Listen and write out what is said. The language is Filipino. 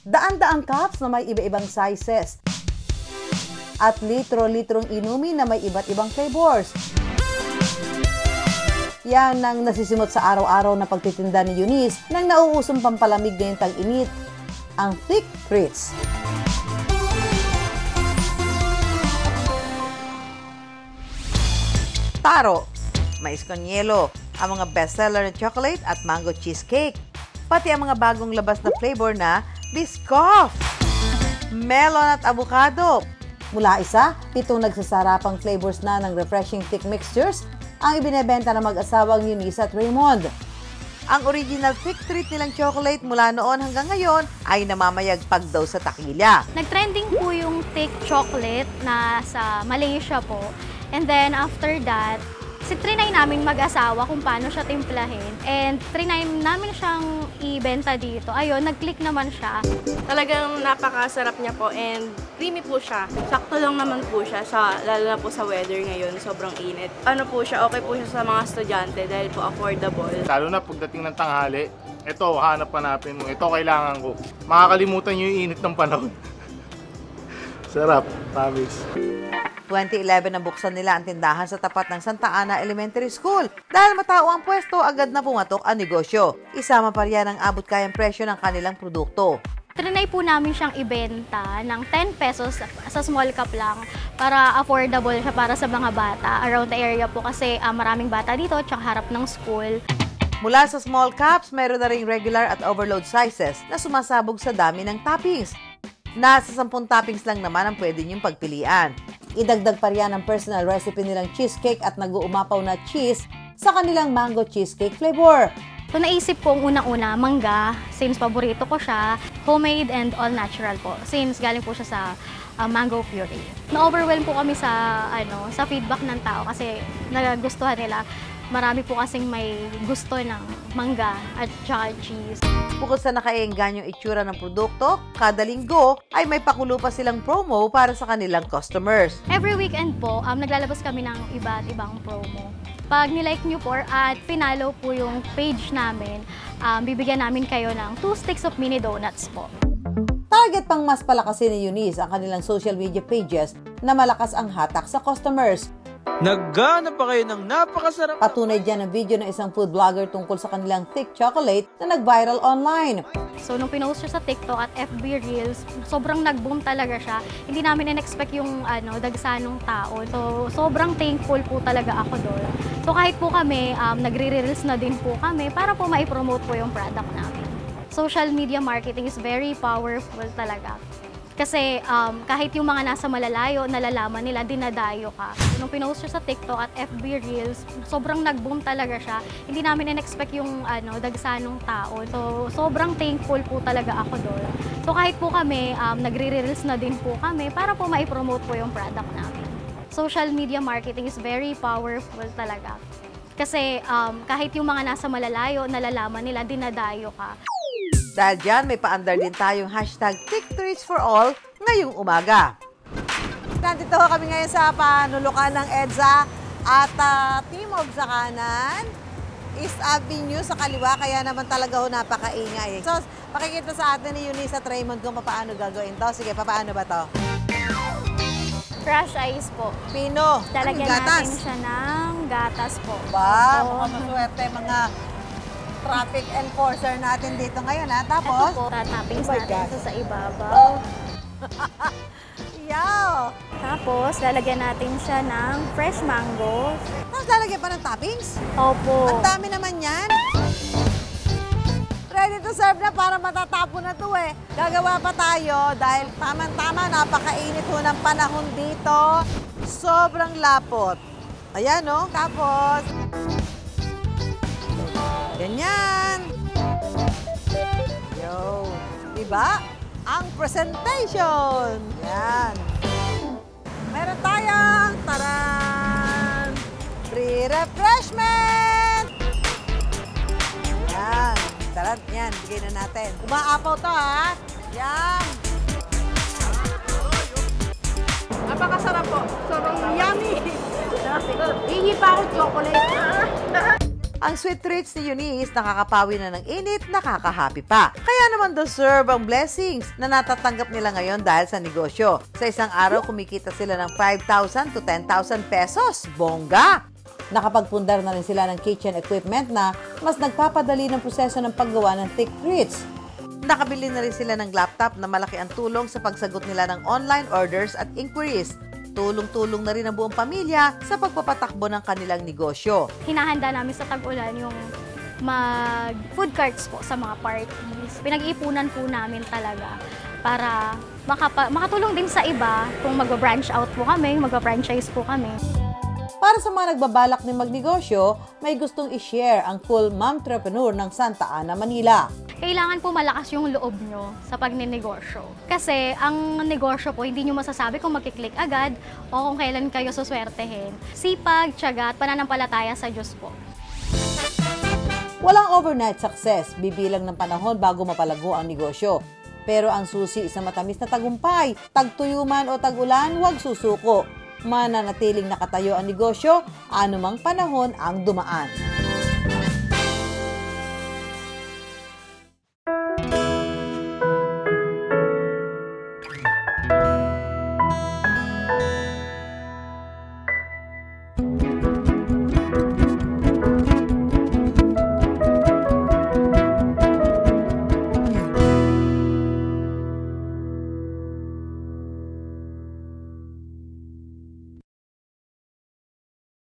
Daan-daang cups na may iba-ibang sizes. At litro-litrong inumin na may iba't ibang flavors. Yan ang nasisimot sa araw-araw na pagtitinda ni Eunice ng nauusong pampalamig ngayong tag-init, ang Thick Treats. Taro, mais con hielo, ang mga bestseller na chocolate at mango cheesecake, pati ang mga bagong labas na flavor na Biscoff, melon at avocado. Mula 7 nagsasarapang flavors na ng refreshing thick mixtures ang ibinebenta ng mag-asawang Eunice at Raymond. Ang original thick treat nilang chocolate mula noon hanggang ngayon ay namamayagpag daw sa takilya. Nag-trending po yung thick chocolate na sa Malaysia po. And then after that, trinay namin mag-asawa kung paano siya timplahin. And trinay namin siyang ibenta dito. Ayun, nag-click naman siya. Talagang napakasarap niya po and creamy po siya. Sakto lang naman po siya, lalo na po sa weather ngayon, sobrang init. Ano po siya, okay po siya sa mga estudyante dahil po affordable. Lalo na pagdating ng tanghali, ito, hanap-hanapin mo. Ito kailangan ko. Makakalimutan niyo yung init ng panahon. Sarap, promise. 2011 na buksan nila ang tindahan sa tapat ng Santa Ana Elementary School. Dahil matao ang pwesto, agad na pumatok ang negosyo. Isama pa riyan ang abot kayang presyo ng kanilang produkto. Trinay po namin siyang ibenta ng 10 pesos sa small cup lang para affordable siya para sa mga bata around the area po kasi maraming bata dito at harap ng school. Mula sa small cups, meron na ring regular at overload sizes na sumasabog sa dami ng toppings. Nasa 10 toppings lang naman ang pwede niyong pagpilian. Idagdag pa riyan ang personal recipe nilang cheesecake at nag-uumapaw na cheese sa kanilang mango cheesecake flavor. So naisip ko unang-una, mangga, since paborito ko siya, homemade and all natural po, since galing po siya sa mango puree. Na-overwhelm po kami sa feedback ng tao kasi nagustuhan nila. Marami po kasing may gusto ng mangga at cheese. Bukod sa nakaengganyong itsura ng produkto, kada linggo ay may pakulo pa silang promo para sa kanilang customers. Every weekend po, naglalabas kami ng iba't ibang promo. Pag nilike nyo po at pinalo po yung page namin, bibigyan namin kayo ng 2 sticks of mini donuts po. Target pang mas palakasin ni Eunice ang kanilang social media pages na malakas ang hatak sa customers. Nagganap pa kayo ng napakasarap. Patunay dyan ang video ng isang food vlogger tungkol sa kanilang thick chocolate na nag-viral online. So, nung pinost siya sa TikTok at FB Reels, sobrang nag-boom talaga siya. Hindi namin in-expect yung dagsanong tao. So, sobrang thankful po talaga ako doon. So, kahit po kami, nagre-reels na din po kami para po ma-promote po yung product namin. Social media marketing is very powerful talaga. Kasi kahit yung mga nasa malalayo, nalalaman nila, dinadayo ka. Nung pinost siya sa TikTok at FB Reels, sobrang nag-boom talaga siya. Hindi namin in-expect yung dagsanong tao. So, sobrang thankful po talaga ako doon. So, kahit po kami, nagre-reels na din po kami para po ma-promote po yung product namin. Social media marketing is very powerful talaga. Kasi kahit yung mga nasa malalayo, nalalaman nila, dinadayo ka. Dahil dyan, may paandar din tayong #ThickTreatsForAll ngayong umaga. Nandito kami ngayon sa panulukan ng EDSA at Timog sa kanan, East Avenue sa kaliwa, kaya naman talaga napakaingay. So, makikita sa atin ni Eunice at Raymond kung paano gagawin to. Sige, paano ba to? Crush ice po. Pino. Lalagyan natin siya ng gatas po. Ba, mukhang maswerte mga traffic enforcer natin dito ngayon, ha? Tapos? Ito po, tatoppings natin sa ibabaw. Yaw! Tapos, lalagyan natin siya ng fresh mango. Tapos lalagyan pa ng toppings? Opo. Ang dami naman yan. Ready to serve na para matatapon na to eh. Gagawa pa tayo dahil tama-tama napakainit ho ng panahon dito. Sobrang lapot. Ayan, no? Tapos, ganyan. Yo. Diba? Ang presentation. Yan. Meron tayong, taran, free refreshment. Yan. Sarap yan. Bigay na natin. Umaapaw to, ha? Yan. Napakasarap po. Sobrang yummy. Hingi pa ako chocolate. Ang sweet treats ni Eunice, nakakapawi na ng init, nakakahappy pa. Kaya naman deserve ang blessings na natatanggap nila ngayon dahil sa negosyo. Sa isang araw, kumikita sila ng 5,000 to 10,000 pesos. Bongga! Nakapagpundar na rin sila ng kitchen equipment na mas nagpapadali ng proseso ng paggawa ng thick treats. Nakabili na rin sila ng laptop na malaki ang tulong sa pagsagot nila ng online orders at inquiries. Tulong-tulong na rin ang buong pamilya sa pagpapatakbo ng kanilang negosyo. Hinahanda namin sa tag-ulan yung mag-food carts po sa mga parties. Pinag-iipunan po namin talaga para makatulong din sa iba kung mag-branch out po kami, mag-franchise po kami. Para sa mga nagbabalak ng magnegosyo, may gustong i-share ang cool momtrepreneur ng Santa Ana, Manila. Kailangan po malakas yung loob nyo sa pagninegosyo. Kasi ang negosyo po, hindi nyo masasabi kung magkiklik agad o kung kailan kayo suswertehin. Sipag, tiyaga at pananampalataya sa Diyos po. Walang overnight success, bibilang ng panahon bago mapalago ang negosyo. Pero ang susi sa matamis na tagumpay, tagtuyuman o tag-ulan, huwag susuko. Mananatiling nakatayo ang negosyo, anumang panahon ang dumaan.